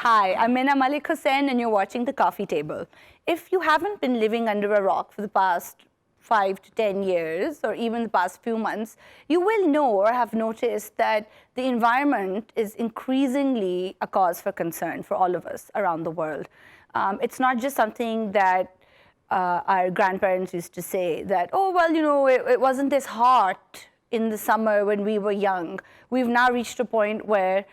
Hi, I'm Mina Malik Hussain and you're watching The Coffee Table. If you haven't been living under a rock for the past 5 to 10 years or even the past few months, you will know or have noticed that the environment is increasingly a cause for concern for all of us around the world. It's not just something that our grandparents used to say that, oh, well, you know, it wasn't this hot in the summer when we were young. We've now reached a point where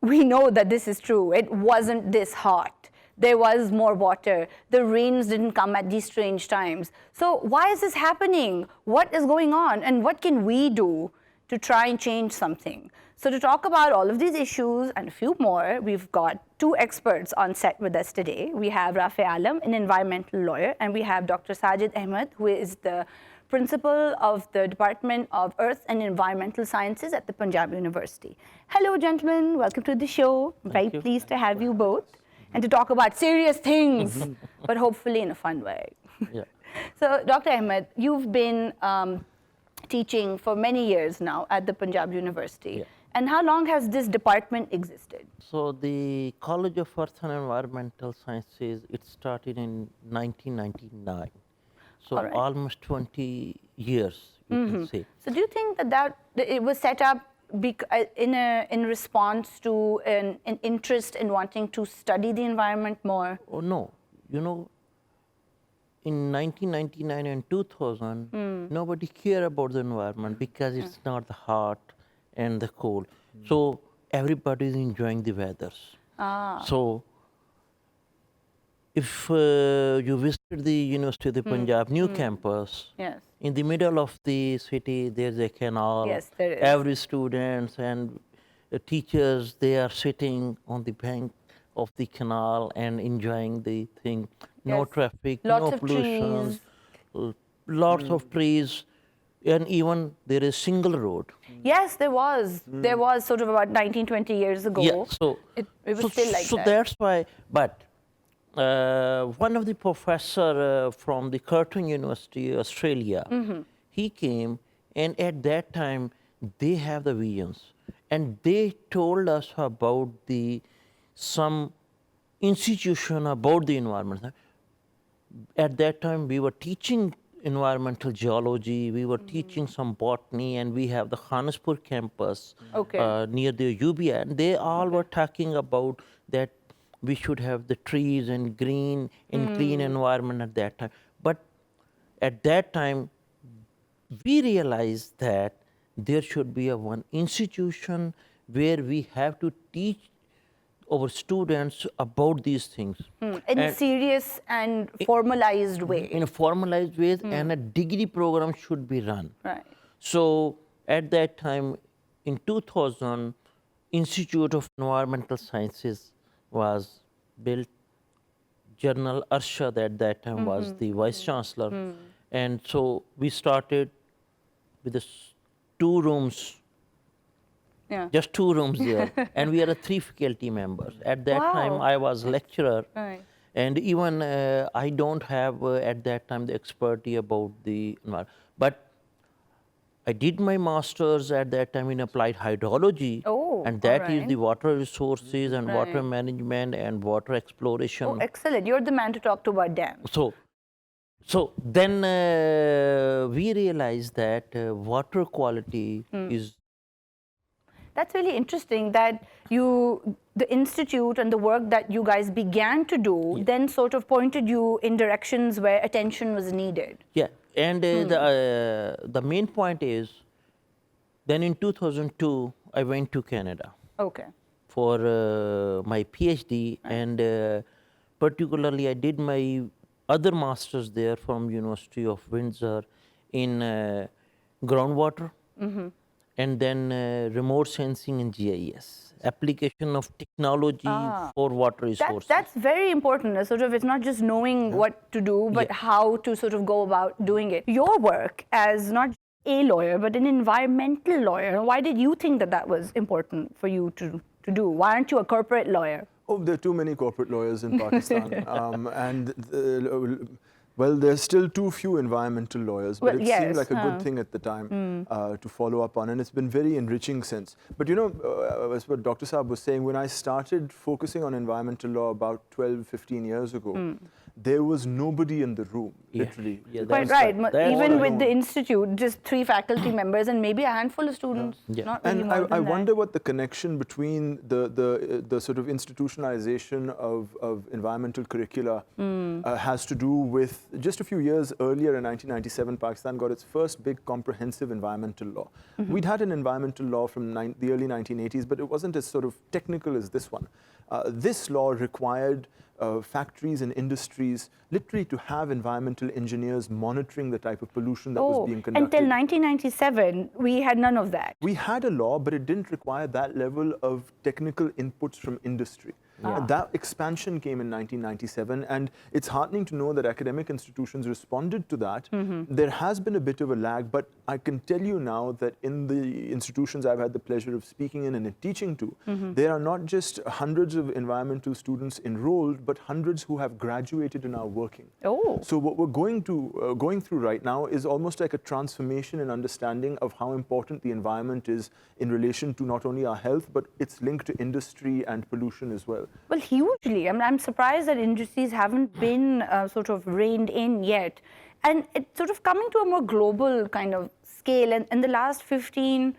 we know that this is true. It wasn't this hot. There was more water. The rains didn't come at these strange times. So why is this happening? What is going on? And what can we do to try and change something? So to talk about all of these issues and a few more, we've got two experts on set with us today. We have Rafay, an environmental lawyer, and we have Dr. Sajid Ahmed, who is the principal of the Department of Earth and Environmental Sciences at the Punjab University. Hello, gentlemen. Welcome to the show. Very pleased to have you both and to talk about serious things, but hopefully in a fun way. Yeah. So, Dr. Ahmed, you've been teaching for many years now at the Punjab University. Yeah. And how long has this department existed? So the College of Earth and Environmental Sciences, it started in 1999. So All right. almost 20 years, you can say. So do you think that it was set up in response to an interest in wanting to study the environment more? Oh no, you know, in 1999 and 2000, nobody cared about the environment because it's not the hot and the cold. So everybody is enjoying the weathers. So if you visit the University of the Punjab new campus, Yes. in the middle of the city, there's a canal. Yes, there is. Every students and teachers, they are sitting on the bank of the canal and enjoying the thing. No Yes. traffic, Lots no of pollution, trees. lots of trees, and even there is single road. Yes, there was. There was sort of about 19, 20 years ago. Yeah, so it was still like so that. that's why. But one of the professor from the Curtin University, Australia, he came, and at that time they have the visions, and they told us about some institution about the environment. At that time, we were teaching environmental geology, we were teaching some botany, and we have the Khanapur campus near the UBA, and they all were talking about that we should have the trees and green and clean environment at that time. But at that time, we realized that there should be one institution where we have to teach our students about these things. In a serious and formalized way. In a formalized way, and a degree program should be run. Right. So at that time, in 2000, Institute of Environmental Sciences was built. General Arshad at that time was the Vice Chancellor. And so we started with two rooms, just two rooms there. And we are 3 faculty members. At that time, I was lecturer. Right. And even I don't have at that time the expertise about the environment. But I did my master's at that time in applied hydrology, and that is the water resources and water management and water exploration. Oh, excellent. You're the man to talk to about dams. So then we realized that water quality is... That's really interesting that the institute and the work that you guys began to do then sort of pointed you in directions where attention was needed. Yeah, and the main point is, then in 2002, I went to Canada for my PhD, and particularly I did my other master's there from University of Windsor in groundwater, and then remote sensing and GIS, application of technology for water resources. That's very important. Sort of, it's not just knowing what to do, but how to sort of go about doing it. Your work as not a lawyer, but an environmental lawyer, why did you think that was important for you to do? Why aren't you a corporate lawyer? Oh, there are too many corporate lawyers in Pakistan. And Well, there's still too few environmental lawyers, but Well, it yes, seemed like a good thing at the time to follow up on, and it's been very enriching since. But you know, as what Dr. Saab was saying, when I started focusing on environmental law about 12, 15 years ago, there was nobody in the room, literally. Yeah, Quite that's right. that's Even right. with the institute, just 3 faculty members and maybe a handful of students. Yeah. Not really And more than I that. wonder what the connection between the sort of institutionalization of environmental curricula has to do with just a few years earlier in 1997, Pakistan got its first big comprehensive environmental law. We'd had an environmental law from the early 1980s, but it wasn't as sort of technical as this one. This law required factories and industries literally to have environmental engineers monitoring the type of pollution that was being conducted. Until 1997, we had none of that. We had a law, but it didn't require that level of technical inputs from industry. And that expansion came in 1997, and it's heartening to know that academic institutions responded to that. There has been a bit of a lag, but I can tell you now that in the institutions I've had the pleasure of speaking in and teaching to, there are not just hundreds of environmental students enrolled, but hundreds who have graduated and are working. Oh. So what we're going through right now is almost like a transformation in understanding of how important the environment is in relation to not only our health, but it's linked to industry and pollution as well. Well, hugely. I mean, I'm surprised that industries haven't been sort of reined in yet. And it's sort of coming to a more global kind of scale. And in the last 15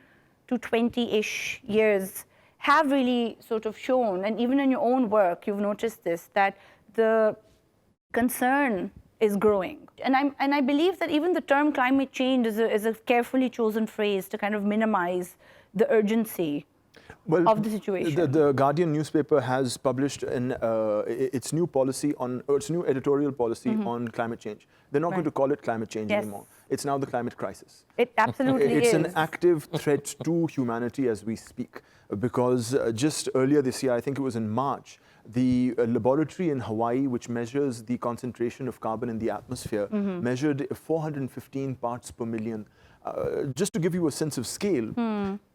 to 20-ish years have really sort of shown, and even in your own work, you've noticed this, that the concern is growing. And I believe that even the term climate change is a carefully chosen phrase to kind of minimize the urgency of the situation. The Guardian newspaper has published its new policy its new editorial policy on climate change. They're not going to call it climate change anymore. It's now the climate crisis. It absolutely is. It's an active threat to humanity as we speak, because just earlier this year, I think it was in March, the laboratory in Hawaii, which measures the concentration of carbon in the atmosphere, measured 415 parts per million. Just to give you a sense of scale,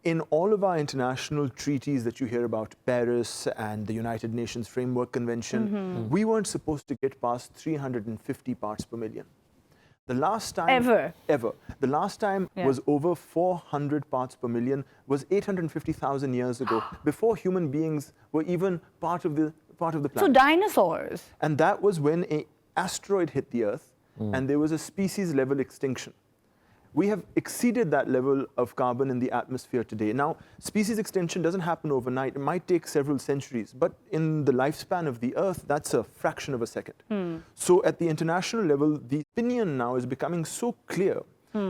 in all of our international treaties that you hear about, Paris and the United Nations Framework Convention, we weren't supposed to get past 350 parts per million. The last time Ever. The last time was over 400 parts per million, was 850,000 years ago, before human beings were even part of the planet. So dinosaurs. And that was when an asteroid hit the Earth, and there was a species-level extinction. We have exceeded that level of carbon in the atmosphere today. Now, species extinction doesn't happen overnight. It might take several centuries, but in the lifespan of the Earth, that's a fraction of a second. So at the international level, the opinion now is becoming so clear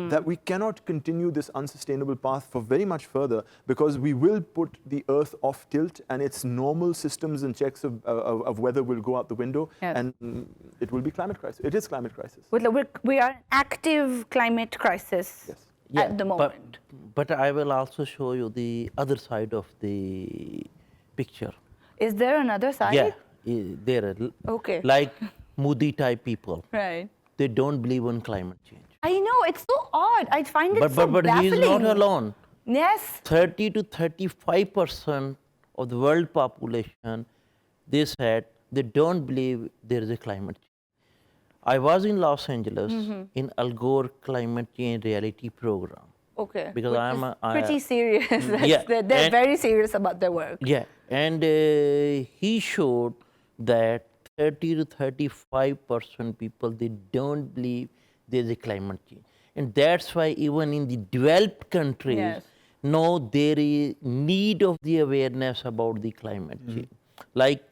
that we cannot continue this unsustainable path for very much further, because we will put the Earth off tilt, and its normal systems and checks of weather will go out the window, and it will be climate crisis. It is climate crisis. We are in active climate crisis at the moment. But I will also show you the other side of the picture. Is there another side? Yeah, there are. Okay. Like Moody type people. Right. They don't believe in climate change. I know, it's so odd. I find it so But baffling. he is not alone. Yes. 30 to 35% of the world population, they said they don't believe there is a climate change. I was in Los Angeles in Al Gore climate change reality program. Okay. Because Which is pretty serious. They're and- very serious about their work. Yeah, and he showed that 30 to 35% people, they don't believe there's a climate change. And that's why even in the developed countries, no, there is need of the awareness about the climate change. Like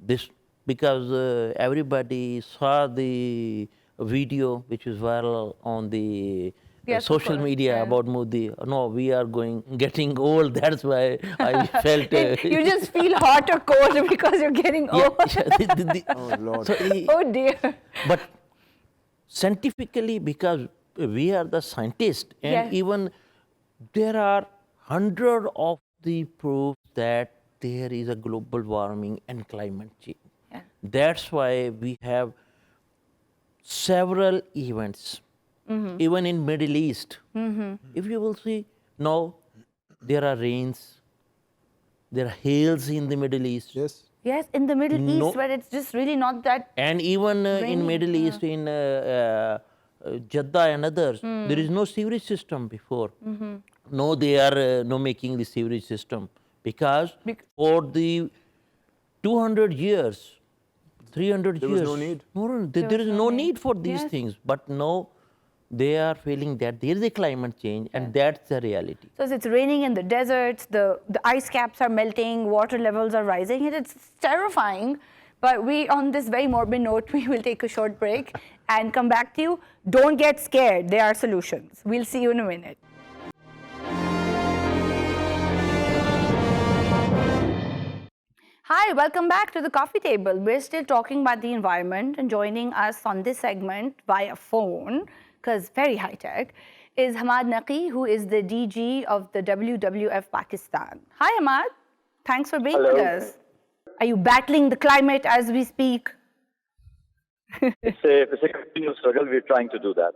this, because everybody saw the video which is viral on the social media about Modi. No, we are getting old. That's why I felt. You just feel hot or cold because you're getting old. Oh, Lord. So Oh, dear. But scientifically, because we are the scientists, and even there are hundred of the proofs that there is a global warming and climate change. That's why we have several events, even in Middle East. If you will see, now there are rains, there are hails in the Middle East. Yes. Yes, in the Middle No. East, where it's just really not that. And even Rainy, in Middle East, in Jeddah and others, there is no sewerage system before. No, they are no making the sewerage system because for the 200 years, 300 There years, was no need. There is no need for these Yes. things. But now they are feeling that there is a climate change, and that's the reality. So it's raining in the deserts, the ice caps are melting, water levels are rising, and it's terrifying. But on this very morbid note, we will take a short break and come back to you. Don't get scared. There are solutions. We'll see you in a minute. Hi, welcome back to the coffee table. We're still talking about the environment, and joining us on this segment via phone, because very high tech, is Hammad Naqi, who is the DG of the WWF Pakistan. Hi, Hammad. Thanks for being with us. Are you battling the climate as we speak? It's a continuous struggle. We're trying to do that.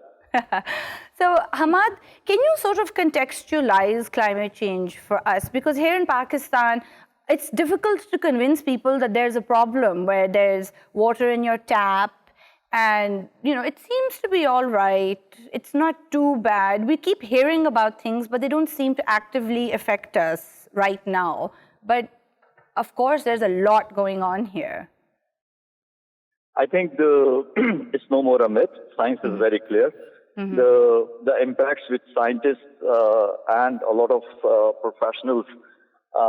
So, Hammad, can you sort of contextualize climate change for us? Because here in Pakistan, it's difficult to convince people that there's a problem where there's water in your tap and, it seems to be all right. It's not too bad. We keep hearing about things, but they don't seem to actively affect us right now. But, of course, there's a lot going on here. I think it's no more a myth. Science is very clear. The impacts which scientists and a lot of professionals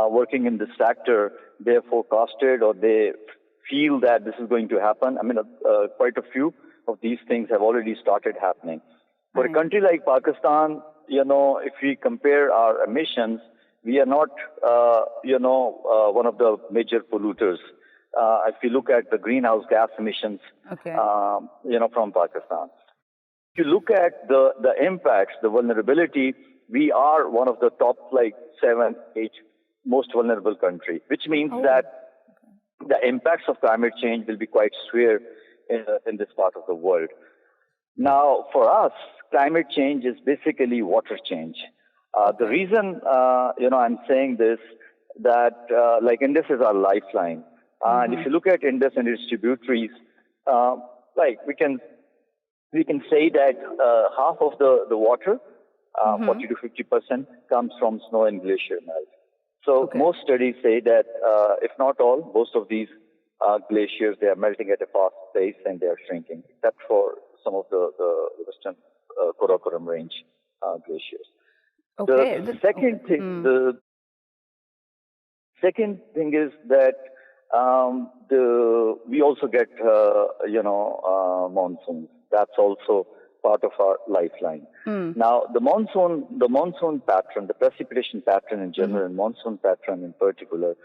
working in this sector, they have forecasted or they feel that this is going to happen. I mean, quite a few of these things have already started happening. For a country like Pakistan, if we compare our emissions, we are not, one of the major polluters. If you look at the greenhouse gas emissions, from Pakistan. If you look at the impacts, the vulnerability, we are one of the top 7, 8 most vulnerable country, which means that the impacts of climate change will be quite severe in this part of the world. Now, for us, climate change is basically water change. The reason, I'm saying this, that Indus is our lifeline. And if you look at Indus and its tributaries, we can say that half of the water, 40 to 50%, comes from snow and glacier melt. So most studies say that, if not all, most of these glaciers, they are melting at a fast pace and they are shrinking, except for some of the western Karakoram range glaciers. The second thing, the second thing is that we also get monsoons. That's also part of our lifeline. Now, the monsoon pattern, the precipitation pattern in general, and monsoon pattern in particular,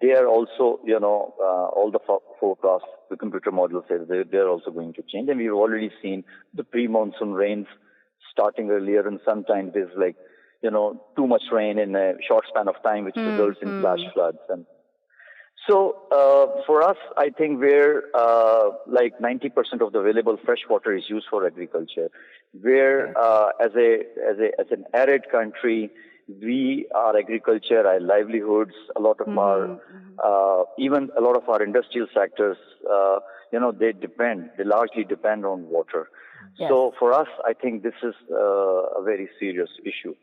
they are also, all the forecasts, the computer models say they're also going to change. And we've already seen the pre-monsoon rains starting earlier, and sometimes there's too much rain in a short span of time, which results in flash floods. And so for us, I think we're 90% of the available fresh water is used for agriculture. We're as an arid country, our agriculture, our livelihoods, a lot of our even a lot of our industrial sectors, they largely depend on water. Yes. So for us, I think this is a very serious issue.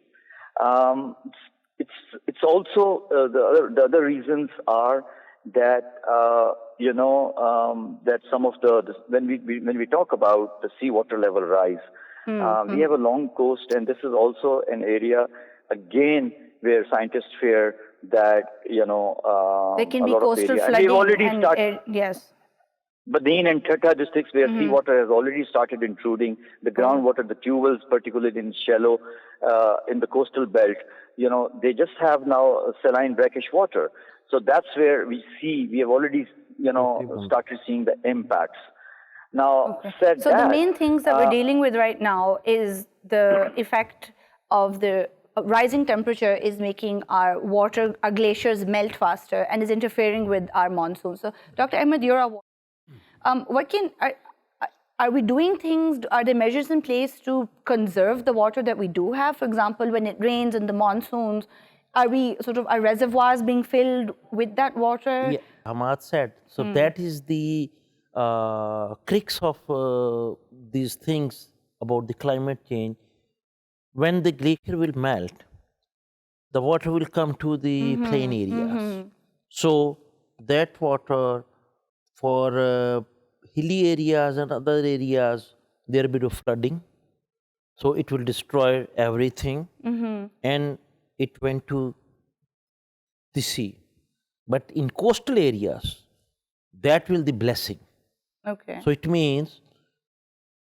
It's also the other reasons are that that some of when we talk about the seawater level rise, we have a long coast, and this is also an area again where scientists fear that there can be coastal flooding. We've already started. Yes. Badin and Thatta districts where seawater has already started intruding, the groundwater, the tube wells, particularly in shallow, in the coastal belt, they just have now saline brackish water. So that's where we have already, started seeing the impacts. Now, the main things that we're dealing with right now is the effect of the rising temperature is making our glaciers melt faster and is interfering with our monsoon. So, Dr. Ahmed, you're a are we doing things, are there measures in place to conserve the water that we do have? For example, when it rains in the monsoons, are we sort of, are reservoirs being filled with that water? Yeah, Hammad said. So that is the crux of these things about the climate change. When the glacier will melt, the water will come to the plain areas. So that water for hilly areas and other areas, there will be a flooding. So it will destroy everything, and it went to the sea. But in coastal areas, that will be the blessing. Okay. So it means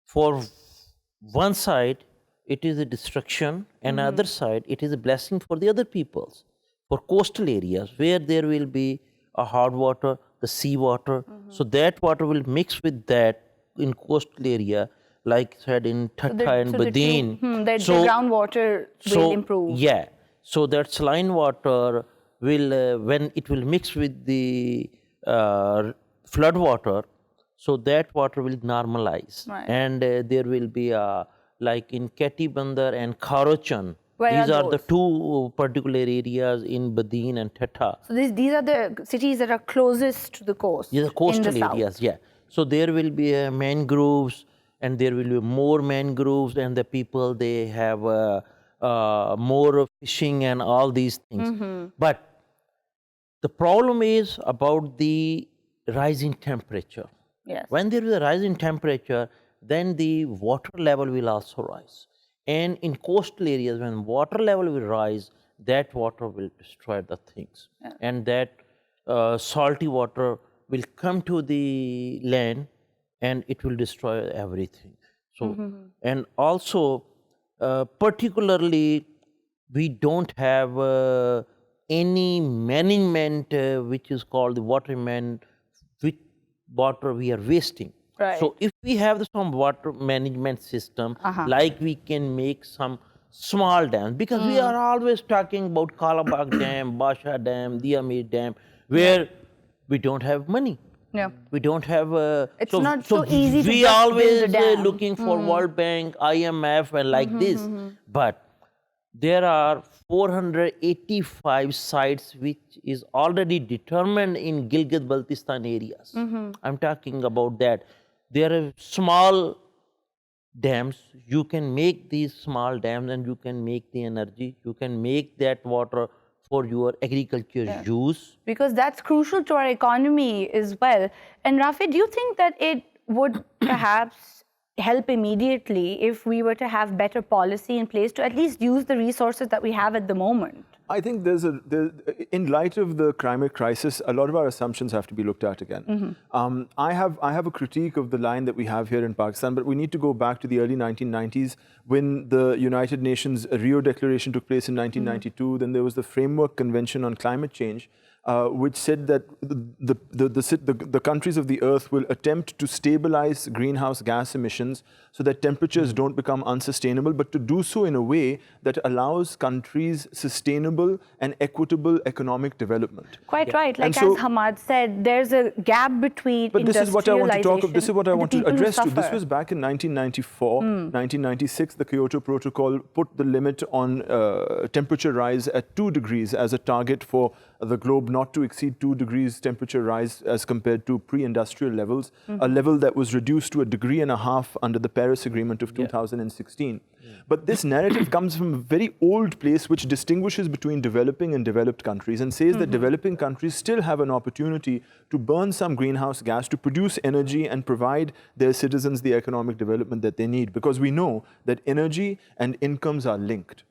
for one side, it is a destruction, and other side, it is a blessing for the other peoples. For coastal areas, where there will be a hard water, the sea water, so that water will mix with that in coastal area, like said in Thatta and Badin. The groundwater will improve. Yeah, so that saline water will, when it will mix with the flood water, so that water will normalize. Right. And there will be, like in Keti Bandar and Kharochan, Where these are are the those? two particular areas in Badin and Thatta. So these are the cities that are closest to the coast. Yeah, the coastal in the areas, south. yeah. So there will be mangroves, and there will be more mangroves, and the people, they have more fishing and all these things. But the problem is about the rising temperature. Yes. When there is a rise in temperature, then the water level will also rise. And in coastal areas, when water level will rise, that water will destroy the things. And that salty water will come to the land, and it will destroy everything. So, and also, particularly, we don't have any management which is called the water management, which water we are wasting. Right. So if we have some water management system, like we can make some small dams, because we are always talking about Kalabag Dam, Basha Dam, Diamir Dam, where we don't have money. Yeah. We don't have. It's not so easy to we just always build a dam. looking for World Bank, IMF, and like this. But there are 485 sites which is already determined in Gilgit-Baltistan areas. I'm talking about that. There are small dams. You can make these small dams, and you can make the energy. You can make that water for your agriculture use. Because that's crucial to our economy as well. And Rafay, do you think that it would perhaps help immediately if we were to have better policy in place to at least use the resources that we have at the moment? I think in light of the climate crisis, a lot of our assumptions have to be looked at again. I have a critique of the line that we have here in Pakistan, but we need to go back to the early 1990s when the United Nations Rio Declaration took place in 1992. Then there was the Framework Convention on Climate Change, which said that the countries of the earth will attempt to stabilize greenhouse gas emissions so that temperatures don't become unsustainable, but to do so in a way that allows countries sustainable and equitable economic development. Quite right. Like And so- as Hammad said, there's a gap between But this is what I want to talk of. This is what I and the want to people who address to. This suffer. was back in 1994, 1996. The Kyoto Protocol put the limit on temperature rise at 2 degrees as a target for the globe, not to exceed 2 degrees temperature rise as compared to pre-industrial levels, a level that was reduced to 1.5 degrees under the Paris Agreement of 2016. But this narrative comes from a very old place which distinguishes between developing and developed countries and says that developing countries still have an opportunity to burn some greenhouse gas to produce energy and provide their citizens the economic development that they need, because we know that energy and incomes are linked.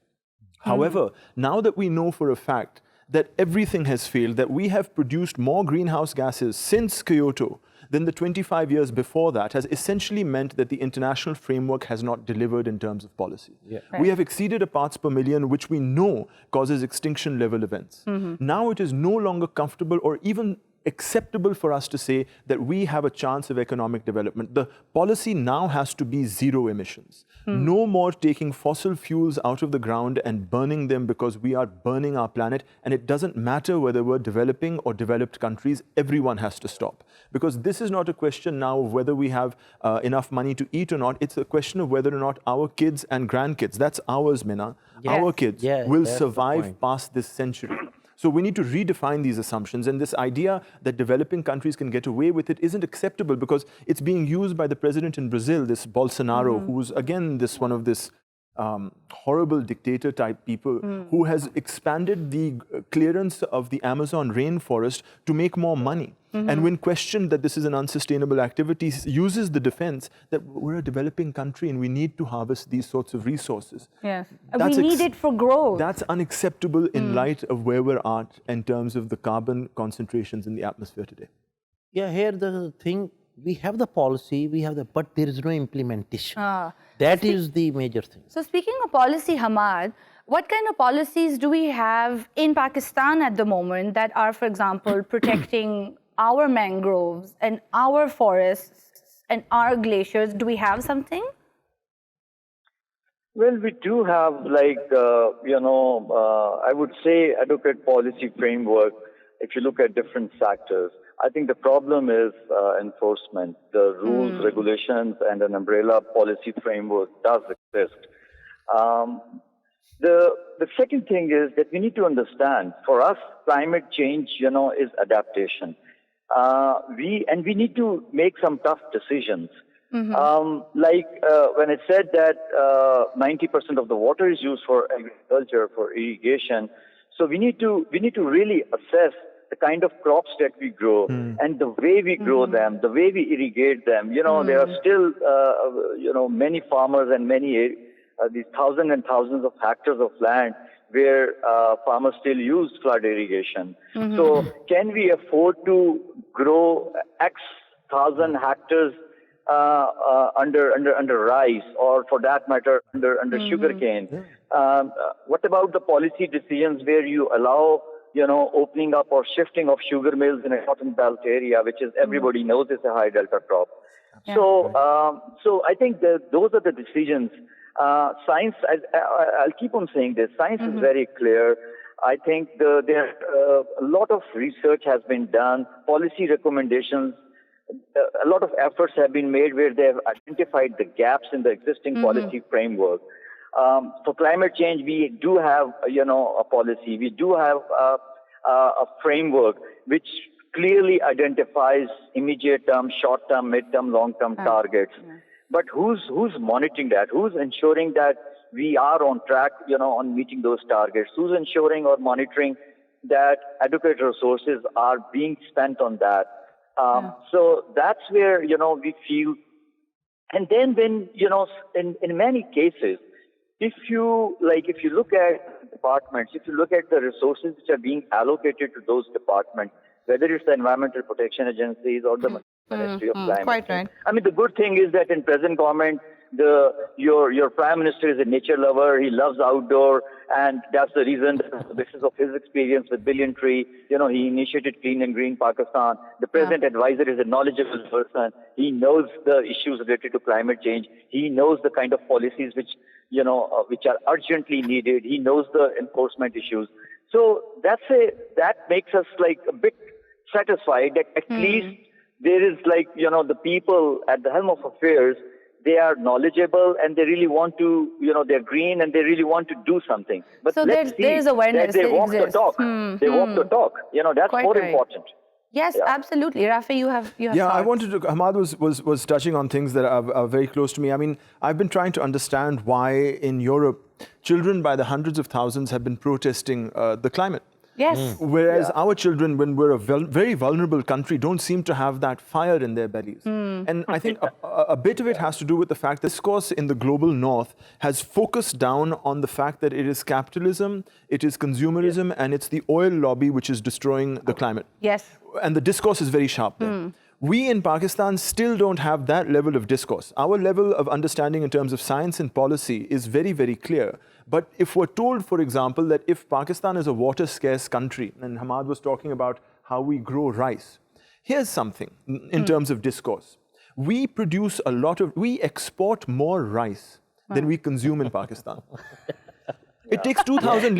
However, now that we know for a fact that everything has failed, that we have produced more greenhouse gases since Kyoto than the 25 years before that, has essentially meant that the international framework has not delivered in terms of policy. We have exceeded a parts per million, which we know causes extinction level events. Now it is no longer comfortable or even acceptable for us to say that we have a chance of economic development. The policy now has to be zero emissions. No more taking fossil fuels out of the ground and burning them because we are burning our planet. And it doesn't matter whether we're developing or developed countries, everyone has to stop. Because this is not a question now of whether we have enough money to eat or not. It's a question of whether or not our kids and grandkids, that's ours, Mina, our kids will survive past this century. So we need to redefine these assumptions, and this idea that developing countries can get away with it isn't acceptable because it's being used by the president in Brazil, this Bolsonaro, who's again one of this horrible dictator type people who has expanded the clearance of the Amazon rainforest to make more money. And when questioned that this is an unsustainable activity, uses the defense that we're a developing country and we need to harvest these sorts of resources. Yes, we need it for growth. That's unacceptable in light of where we're at in terms of the carbon concentrations in the atmosphere today. Yeah, here the thing, we have the policy, but there is no implementation. That is the major thing. So speaking of policy, Hammad, what kind of policies do we have in Pakistan at the moment that are, for example, protecting our mangroves and our forests and our glaciers? Do we have something? Well, we do have, I would say adequate policy framework if you look at different sectors. I think the problem is enforcement. The rules, regulations, and an umbrella policy framework does exist. The second thing is that we need to understand, for us, climate change, is adaptation. We need to make some tough decisions. When I said that 90% of the water is used for agriculture, for irrigation, so we need to really assess the kind of crops that we grow and the way we grow them, the way we irrigate them. There are still, many farmers and these thousands and thousands of hectares of land where farmers still use flood irrigation. So can we afford to grow X thousand hectares under rice, or for that matter, under sugarcane? What about the policy decisions where you allow opening up or shifting of sugar mills in a cotton belt area, which is everybody knows is a high delta crop? Yeah. So I think those are the decisions. Science, I'll keep on saying this, science is very clear. I think there a lot of research has been done, policy recommendations, a lot of efforts have been made where they have identified the gaps in the existing policy framework. For climate change, we do have, a policy. We do have a framework which clearly identifies immediate term, short term, mid term, long term targets. But who's monitoring that? Who's ensuring that we are on track, on meeting those targets? Who's ensuring or monitoring that adequate resources are being spent on that? So that's where, we feel. And then when, in many cases, if you look at departments, if you look at the resources which are being allocated to those departments, whether it's the environmental protection agencies or the Ministry of Climate. Quite right. I mean, the good thing is that in present government, your prime minister is a nature lover. He loves outdoor, and that's the reason, the basis of his experience with Billion Tree, he initiated Clean and Green Pakistan. The president advisor is a knowledgeable person. He knows the issues related to climate change. He knows the kind of policies which are urgently needed. He knows the enforcement issues. So that makes us a bit satisfied that at least there is the people at the helm of affairs, they are knowledgeable and they really want to, they're green and they really want to do something. But so there's awareness. They walk the talk. They walk the talk. That's quite more important. Yes, absolutely. Rafay, you have Yeah, thoughts. I wanted to, Hammad was touching on things that are very close to me. I mean, I've been trying to understand why in Europe, children by the hundreds of thousands have been protesting the climate. Yes. Whereas our children, when we're a very vulnerable country, don't seem to have that fire in their bellies. And I think a bit of it has to do with the fact that discourse in the global north has focused down on the fact that it is capitalism, it is consumerism, and it's the oil lobby which is destroying the climate. Yes. And the discourse is very sharp there. We in Pakistan still don't have that level of discourse. Our level of understanding in terms of science and policy is very, very clear. But if we're told, for example, that if Pakistan is a water-scarce country, and Hammad was talking about how we grow rice. Here's something in terms of discourse. We export more rice than we consume in Pakistan. It takes 2,000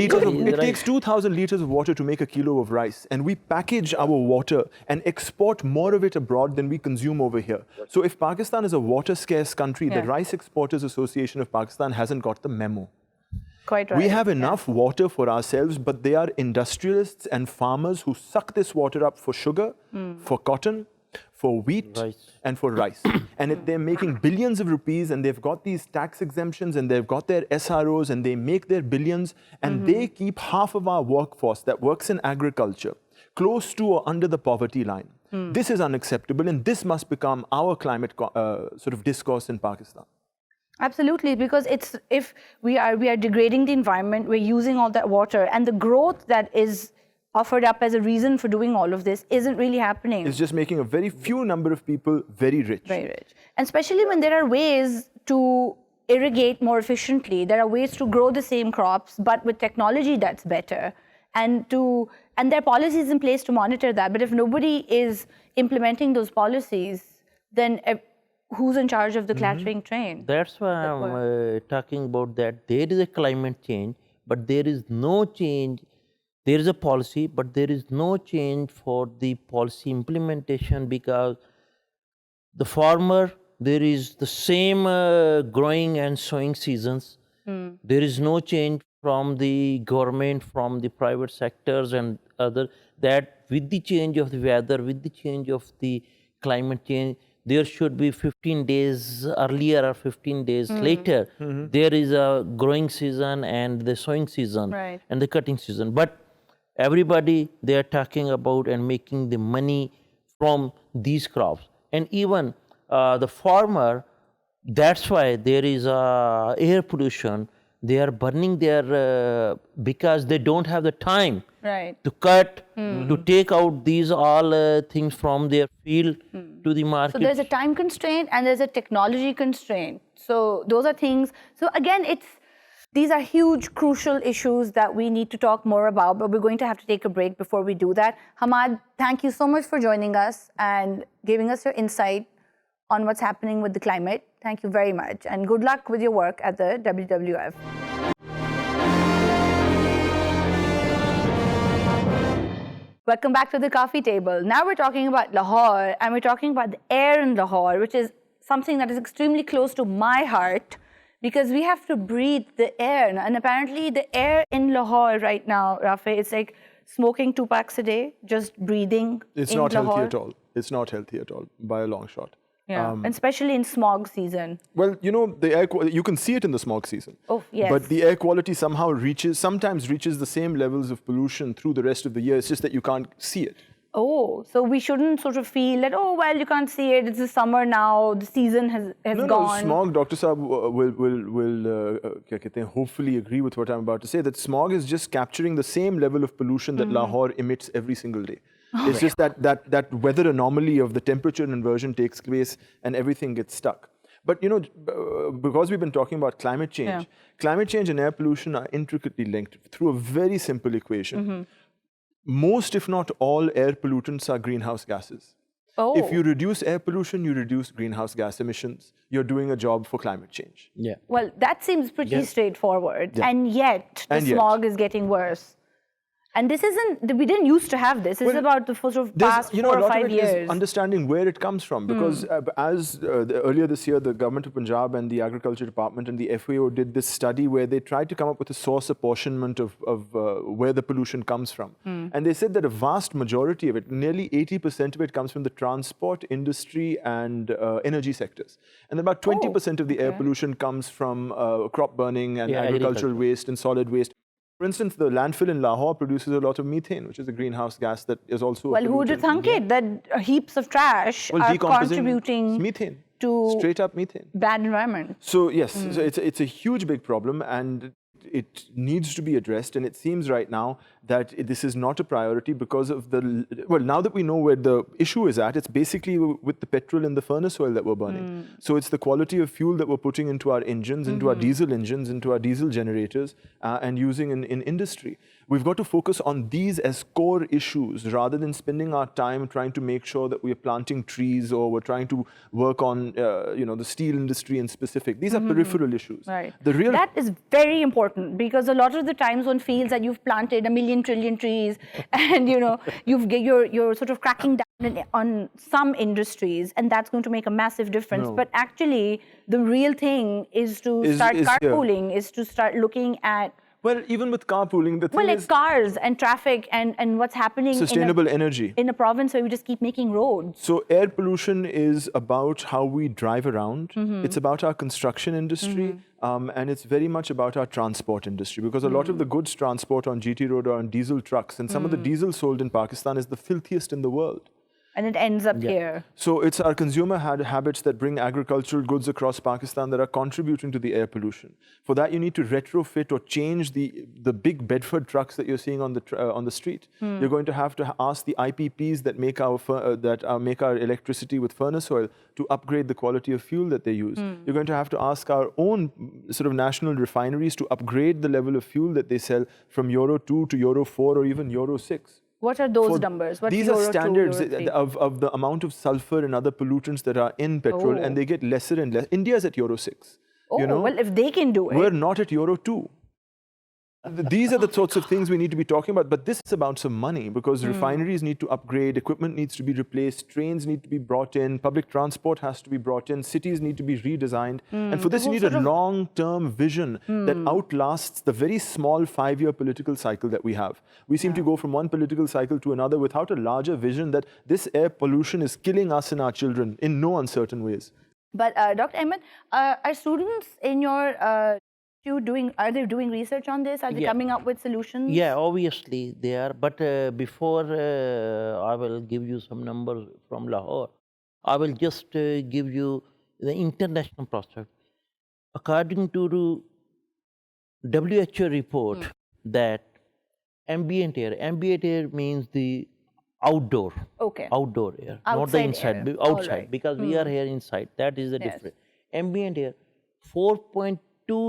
liters of water to make a kilo of rice, and we package our water and export more of it abroad than we consume over here. So if Pakistan is a water-scarce country, the Rice Exporters Association of Pakistan hasn't got the memo. Quite right. We have enough water for ourselves, but they are industrialists and farmers who suck this water up for sugar, for cotton, for wheat, and for rice. And they're making billions of rupees, and they've got these tax exemptions, and they've got their SROs, and they make their billions, and they keep half of our workforce that works in agriculture close to or under the poverty line. This is unacceptable, and this must become our climate sort of discourse in Pakistan. Absolutely, because if we are degrading the environment, we're using all that water, and the growth that is offered up as a reason for doing all of this isn't really happening. It's just making a very few number of people very rich. Very rich. And especially when there are ways to irrigate more efficiently, there are ways to grow the same crops, but with technology that's better. And there are policies in place to monitor that. But if nobody is implementing those policies, then who's in charge of the clattering train? That's why I'm talking about that. There is a climate change, but there is no change. There is a policy, but there is no change for the policy implementation, because the farmer, there is the same growing and sowing seasons. There is no change from the government, from the private sectors and other, that with the change of the weather, with the change of the climate change, there should be 15 days earlier or 15 days later. There is a growing season and the sowing season and the cutting season. But everybody, they are talking about and making the money from these crops. And even the farmer, that's why there is air pollution. They are burning their, because they don't have the time to cut, to take out these all things from their field to the market. So there's a time constraint and there's a technology constraint. So those are things. So again, these are huge, crucial issues that we need to talk more about, but we're going to have to take a break before we do that. Hammad, thank you so much for joining us and giving us your insight on what's happening with the climate. Thank you very much, and good luck with your work at the WWF. Welcome back to the coffee table. Now we're talking about Lahore, and we're talking about the air in Lahore, which is something that is extremely close to my heart, because we have to breathe the air. And apparently the air in Lahore right now, Rafay, it's like smoking 2 packs a day, just breathing It's not healthy at all. It's not healthy at all, by a long shot. Yeah, and especially in smog season. Well, you know, the air you can see it in the smog season. Oh, yes. But the air quality sometimes reaches the same levels of pollution through the rest of the year. It's just that you can't see it. Oh, so we shouldn't sort of feel that, oh, well, you can't see it, it's the summer now, the season has gone. No, smog, Dr. Saab will hopefully agree with what I'm about to say, that smog is just capturing the same level of pollution that Lahore emits every single day. It's just that weather anomaly of the temperature inversion takes place and everything gets stuck. But, you know, because we've been talking about climate change and air pollution are intricately linked through a very simple equation. Most, if not all, air pollutants are greenhouse gases. Oh. If you reduce air pollution, you reduce greenhouse gas emissions. You're doing a job for climate change. Yeah. Well, that seems pretty straightforward. Yeah. And yet, the smog is getting worse. And this isn't, we didn't used to have this. This is about the sort of past 4 or 5 years. Understanding where it comes from. Because earlier this year, the government of Punjab and the Agriculture Department and the FAO did this study where they tried to come up with a source apportionment of where the pollution comes from. And they said that a vast majority of it, nearly 80% of it, comes from the transport, industry, and energy sectors. And about 20% of the air pollution comes from crop burning and agricultural waste and solid waste. For instance, the landfill in Lahore produces a lot of methane, which is a greenhouse gas that is also well, who would have thunk it that heaps of trash are contributing methane to straight up methane, bad environment. So yes, so it's a huge big problem, and it needs to be addressed, and it seems right now that this is not a priority because of the, well, now that we know where the issue is at, it's basically with the petrol in the furnace oil that we're burning. So it's the quality of fuel that we're putting into our engines, into our diesel engines, into our diesel generators, and using in industry. We've got to focus on these as core issues rather than spending our time trying to make sure that we're planting trees or we're trying to work on, the steel industry in specific. These are peripheral issues. Right. The real That is very important, because a lot of the times on fields that you've planted 1,000,000 trillion trees, and you're sort of cracking down on some industries, and that's going to make a massive difference. No. But actually, the real thing is to start carpooling, is to start looking at, well, even with carpooling, the thing well, like is cars and traffic and what's happening sustainable energy. in a province where we just keep making roads. So air pollution is about how we drive around. It's about our construction industry, and it's very much about our transport industry, because a lot of the goods transport on GT road are on diesel trucks, and some of the diesel sold in Pakistan is the filthiest in the world. And it ends up here. So it's our consumer habits that bring agricultural goods across Pakistan that are contributing to the air pollution. For that, you need to retrofit or change the big Bedford trucks that you're seeing on the street. You're going to have to ask the IPPs that make our electricity with furnace oil to upgrade the quality of fuel that they use. You're going to have to ask our own sort of national refineries to upgrade the level of fuel that they sell from Euro 2 to Euro 4 or even Euro 6. What are those numbers? What's These Euro are 2, standards Euro 3? of the amount of sulfur and other pollutants that are in petrol, and they get lesser and less. India's at Euro 6. Well, if they can do it. We're not at Euro 2. These are the sorts of things we need to be talking about, but this is about some money, because refineries need to upgrade, equipment needs to be replaced, trains need to be brought in, public transport has to be brought in, cities need to be redesigned. And for this, you need a long-term vision that outlasts the very small 5-year political cycle that we have. We seem to go from one political cycle to another without a larger vision that this air pollution is killing us and our children in no uncertain ways. But Dr. Ahmed, are students in your are they doing research on this? Are they coming up with solutions? Yeah, obviously they are. But before I will give you some numbers from Lahore, I will just give you the international prospect. According to the WHO report, that ambient air means the outdoor air, not the inside, outside, because we are here inside. That is the difference. Ambient air, 4.2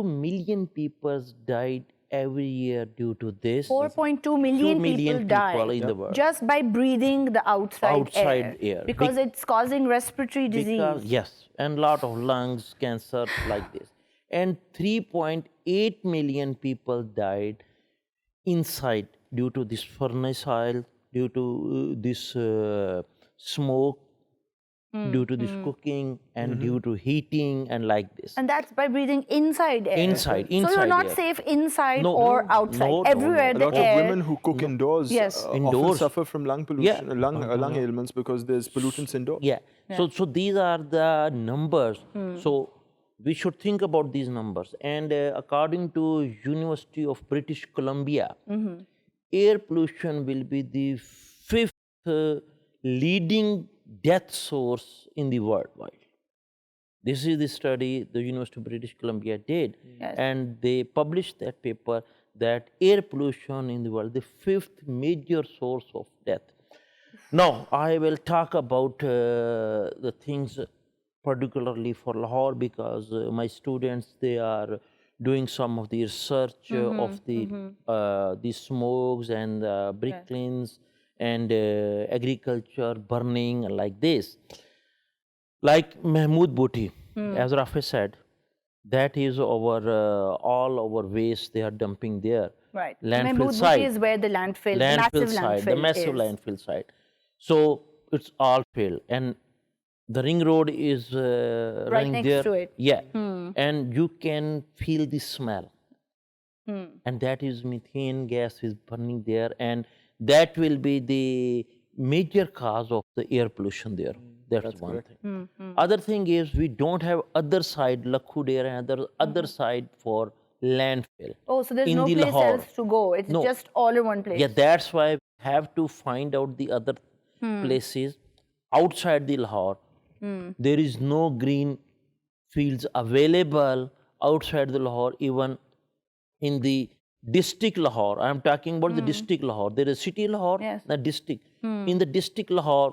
million people died every year due to this. 4.2 million people died in the world just by breathing the outside air. Because it's causing respiratory disease. Yes, and a lot of lungs cancer like this. And 3.8 million people died inside due to this furnace oil, due to this smoke, due to this cooking, and due to heating, and like this. And that's by breathing inside air. Inside So you're not air. safe inside or outside. Everywhere A the lot air. of women who cook indoors often suffer from lung pollution, lung ailments, because there's pollutants indoors. Yeah. So these are the numbers. So we should think about these numbers. And according to University of British Columbia, air pollution will be the 5th leading death source in the worldwide. This is the study the University of British Columbia did, and they published that paper that air pollution in the world, the 5th major source of death. Now, I will talk about the things particularly for Lahore, because my students, they are doing some of the research of the smokes and brick kilns and agriculture burning like this. Like Mahmood Bhuti, as Rafay said, that is our all our waste they are dumping there. Right. Landfill Mahmood site. Bhuti is where the massive landfill site. So it's all filled, and the ring road is right next there. to it. Yeah, and you can feel the smell, and that is methane gas is burning there, and that will be the major cause of the air pollution there. That's one thing. Other thing is we don't have other side, Lakhudera, and other side for landfill. Oh, so there's in no the place Lahore. else to go. It's just all in one place. Yeah, that's why we have to find out the other places outside the Lahore. There is no green fields available outside the Lahore, even in the district Lahore. I'm talking about the district Lahore. There is city Lahore, Yes. the district. In the district Lahore,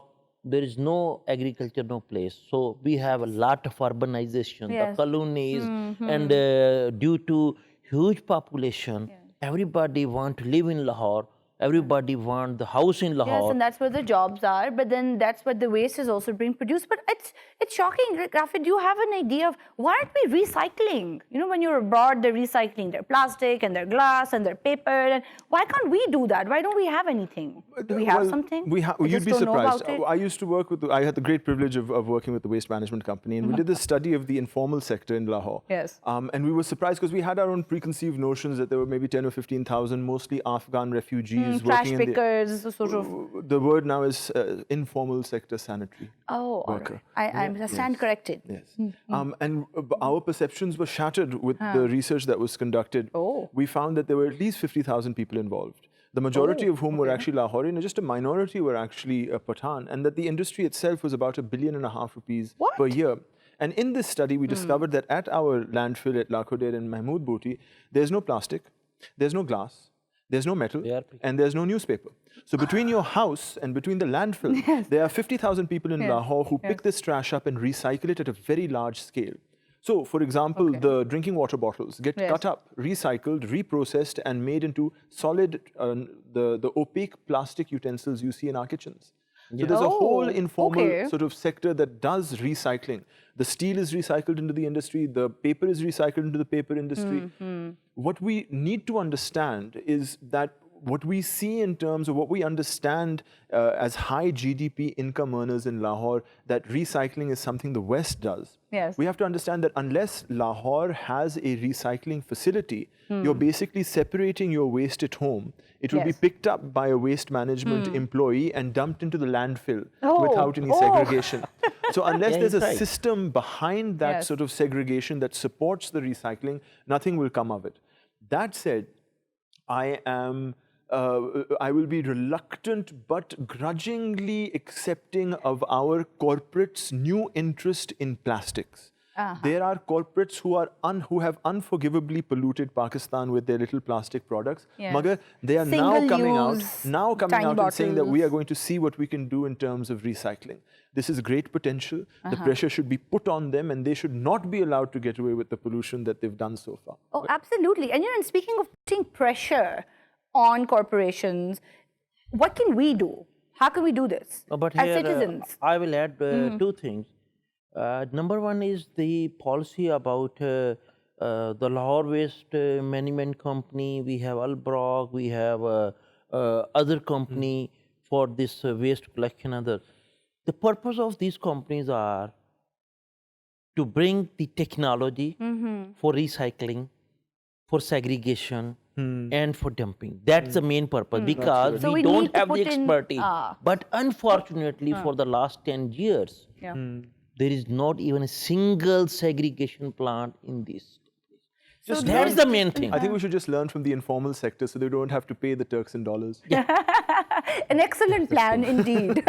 there is no agriculture, no place. So we have a lot of urbanization, Yes. the colonies, and due to huge population, everybody want to live in Lahore. Everybody want the house in Lahore. Yes, and that's where the jobs are, but then that's where the waste is also being produced. But it's shocking, Rafay, do you have an idea of why aren't we recycling? You know, when you're abroad, they're recycling their plastic and their glass and their paper. And why can't we do that? Why don't we have anything? Do we have something? You'd be just don't know surprised. about it? I used to work with, I had the great privilege of working with the waste management company, and we did this study of the informal sector in Lahore. Yes. And we were surprised because we had our own preconceived notions that there were maybe 10 or 15,000, mostly Afghan refugees Trash working in pickers, sort of. the word now is informal sector sanitary. Oh, all worker. right. I stand corrected. Yes. And our perceptions were shattered with the research that was conducted. Oh. We found that there were at least 50,000 people involved, the majority of whom were actually Lahori, and just a minority were actually Pathan, and that the industry itself was about $1.5 billion per year. And in this study, we discovered that at our landfill at Lakhode and Mahmood Boti, there's no plastic, there's no glass, there's no metal, and there's no newspaper. So between your house and between the landfill, there are 50,000 people in Lahore who pick this trash up and recycle it at a very large scale. So, for example, the drinking water bottles get cut up, recycled, reprocessed, and made into solid, the opaque plastic utensils you see in our kitchens. So there's a whole informal sort of sector that does recycling. The steel is recycled into the industry, the paper is recycled into the paper industry. What we need to understand is that what we see in terms of what we understand as high GDP income earners in Lahore, that recycling is something the West does. Yes. We have to understand that unless Lahore has a recycling facility, you're basically separating your waste at home. It will be picked up by a waste management employee and dumped into the landfill without any segregation. So unless there's a system behind that sort of segregation that supports the recycling, nothing will come of it. That said, I will be reluctant but grudgingly accepting of our corporates' new interest in plastics. There are corporates who have unforgivably polluted Pakistan with their little plastic products. Magar, they are now coming out and saying that we are going to see what we can do in terms of recycling. This is great potential. The pressure should be put on them, and they should not be allowed to get away with the pollution that they've done so far. Oh, absolutely. And speaking of putting pressure on corporations, what can we do? How can we do this as citizens? I will add two things. Number one is the policy about the Lahore Waste Management Company. We have Al-Brock, we have other company for this waste collection. The purpose of these companies are to bring the technology for recycling, for segregation, and for dumping. That's the main purpose, because So we we need don't to have the put in- expertise. But unfortunately, for the last 10 years, there is not even a single segregation plant in this. Just That's the main thing. I think we should just learn from the informal sector so they don't have to pay the Turks and dollars. An excellent plan indeed.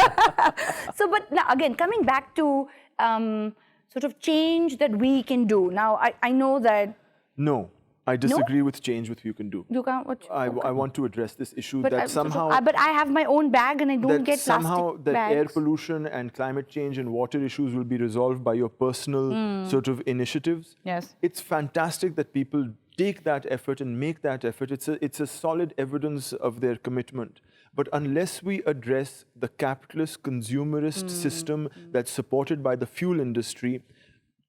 So, but now again, coming back to sort of change that we can do. Now, I know that... No, I disagree with change which you can do. You can't... I want to address this issue But that somehow... but I have my own bag and I don't get somehow plastic that bags. air pollution and climate change and water issues will be resolved by your personal sort of initiatives. Yes. It's fantastic that people take that effort and make that effort. It's a solid evidence of their commitment. But unless we address the capitalist consumerist system that's supported by the fuel industry,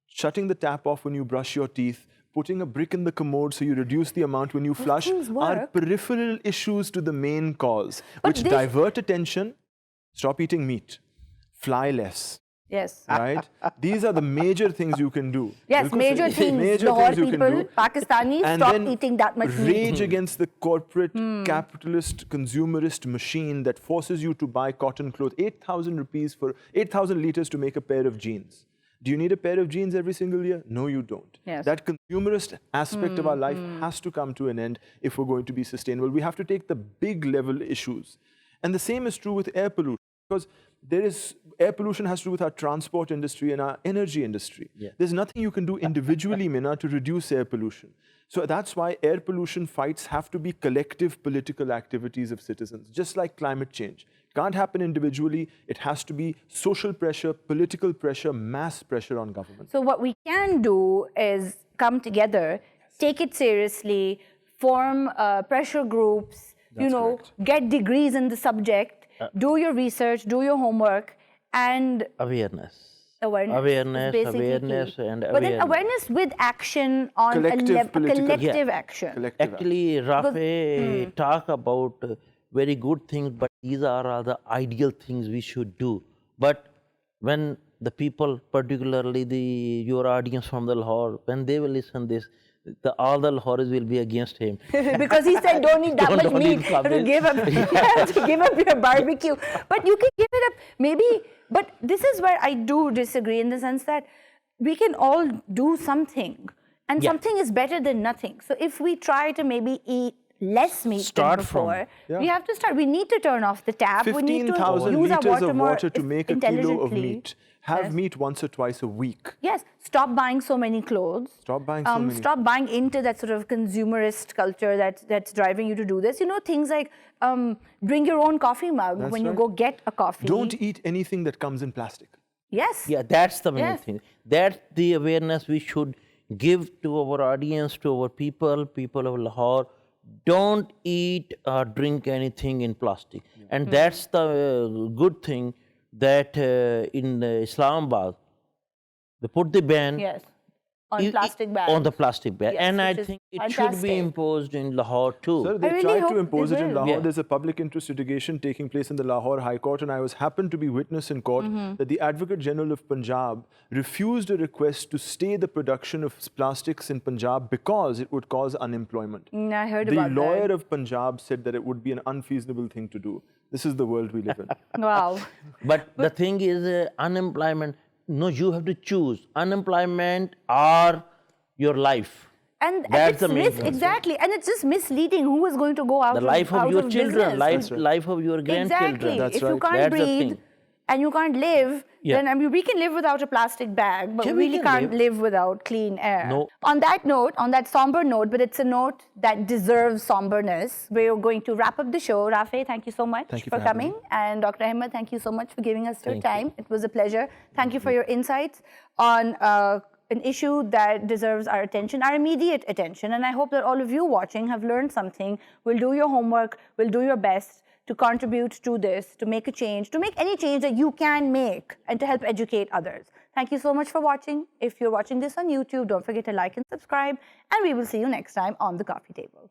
shutting the tap off when you brush your teeth, putting a brick in the commode so you reduce the amount when you flush, are peripheral issues to the main cause, which divert attention. Stop eating meat, fly less. Yes. Right? These are the major things you can do. Yes, major things. Lahore people, Pakistanis, stop eating that much meat. Rage against the corporate, capitalist, consumerist machine that forces you to buy cotton clothes. 8,000 rupees for 8,000 liters to make a pair of jeans. Do you need a pair of jeans every single year? No, you don't. Yes. That consumerist aspect of our life has to come to an end if we're going to be sustainable. We have to take the big level issues. And the same is true with air pollution, because air pollution has to do with our transport industry and our energy industry. There's nothing you can do individually, Mina, to reduce air pollution. So that's why air pollution fights have to be collective political activities of citizens, just like climate change. It can't happen individually. It has to be social pressure, political pressure, mass pressure on government. So what we can do is come together, take it seriously, form pressure groups, That's correct. get degrees in the subject, do your research, do your homework, and Awareness. awareness. Awareness, is basically awareness, key. and But then awareness. awareness with action on Collective political- collective Yeah. action. Collective Actually, Rafay talk about very good things, but these are all the ideal things we should do. But when the people, particularly your audience from the Lahore, when they will listen this, all the Lahoris will be against him. Because he said don't eat that much Don't eat meat. You have to cabbage. give up, you have to give up your barbecue. But you can give it up, maybe. But this is where I do disagree in the sense that we can all do something, and Yeah. something is better than nothing. So if we try to maybe eat less meat Start than from- before, Yeah. we have to start. We need to turn off the tap. We need to 15,000 use our liters water of more water to make a kilo of intelligently. meat. Have Yes. meat once or twice a week. Yes, stop buying so many clothes. Stop buying so many. Stop buying into that sort of consumerist culture that's driving you to do this. Things like bring your own coffee mug That's when you right. go get a coffee. Don't eat anything that comes in plastic. Yes. Yeah, that's the main Yes. thing. That's the awareness we should give to our audience, to our people of Lahore. Don't eat or drink anything in plastic. And that's the good thing that in Islamabad, they put the ban Yes. On i- plastic bags. on the plastic ban. Yes, And I which is think it should fantastic. be imposed in Lahore too. Sir, they really tried hope to impose they it in will. Lahore. Yeah. There's a public interest litigation taking place in the Lahore High Court, and I happened to be witness in court that the Advocate General of Punjab refused a request to stay the production of plastics in Punjab because it would cause unemployment. I heard The about lawyer that. of Punjab said that it would be an unfeasible thing to do. This is the world we live in. Wow. But the thing is, unemployment, no, you have to choose unemployment or your life. And That's it's the main thing. exactly, and it's just misleading. Who is going to go out The life out of your children, business? life of your grandchildren. Exactly. That's if you right. can't That's the breathe thing. and you can't live, Yeah. then we can live without a plastic bag, but Yeah, we we really can can't live without clean air. No. On that note, on that somber note, but it's a note that deserves somberness, we're going to wrap up the show. Rafay, thank you so much Thank you for for having coming. And Dr. Hammad, thank you so much for giving us your Thank you. time. It was a pleasure. Thank you for your insights on an issue that deserves our attention, our immediate attention. And I hope that all of you watching have learned something. Will do your homework, will do your best to contribute to this, to make a change, to make any change that you can make, and to help educate others. Thank you so much for watching. If you're watching this on YouTube, don't forget to like and subscribe, and we will see you next time on The Coffee Table.